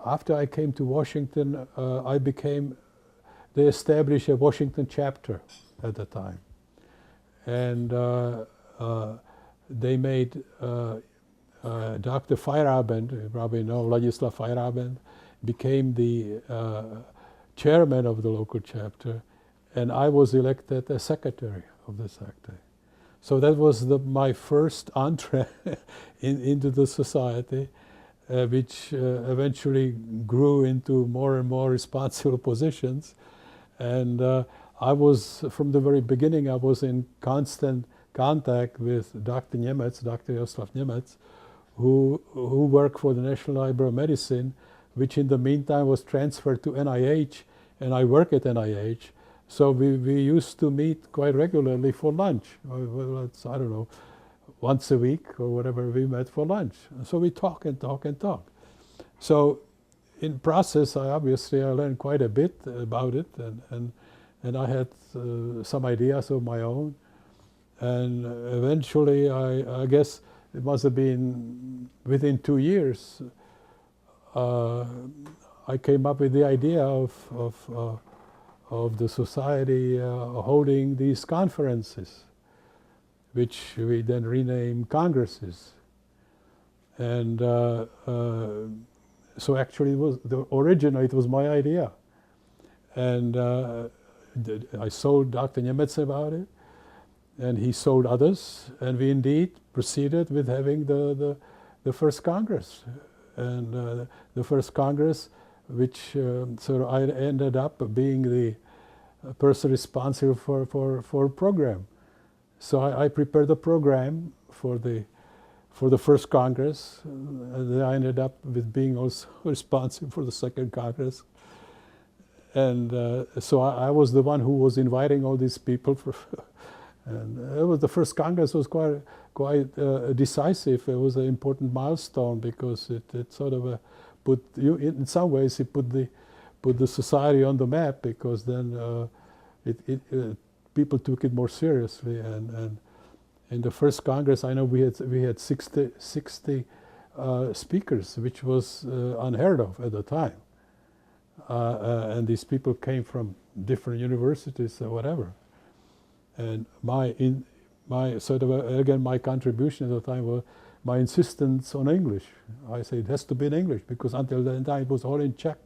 after I came to Washington, they established a Washington chapter at the time. And they made Dr. Feierabend, you probably know Ladislav Feierabend, became the chairman of the local chapter, and I was elected as secretary of the sector. So that was my first entree into the society, which eventually grew into more and more responsible positions. And I was, from the very beginning, I was in constant contact with Dr. Němec, Dr. Jaroslav Němec, who worked for the National Library of Medicine, which in the meantime was transferred to NIH, and I work at NIH. So we used to meet quite regularly for lunch. Well, I don't know, once a week or whatever, we met for lunch. So we talk and talk and talk. So in process, I learned quite a bit about it, and I had some ideas of my own. And eventually, I guess it must have been within 2 years, I came up with the idea of the society holding these conferences, which we then renamed congresses. And so actually it was my idea. And I sold Dr. Němec about it, and he sold others, and we indeed proceeded with having the first Congress. And the first Congress, which so I ended up being the person responsible for a program. So I prepared the program for the first Congress, and then I ended up with being also responsible for the second Congress. And so I was the one who was inviting all these people and it was the first Congress was quite decisive. It was an important milestone because it sort of in some ways it put the society on the map, because then people took it more seriously. And in the first Congress, I know we had 60 speakers, which was unheard of at the time. And these people came from different universities or whatever. And my contribution at the time was my insistence on English. I said it has to be in English, because until then time it was all in Czech.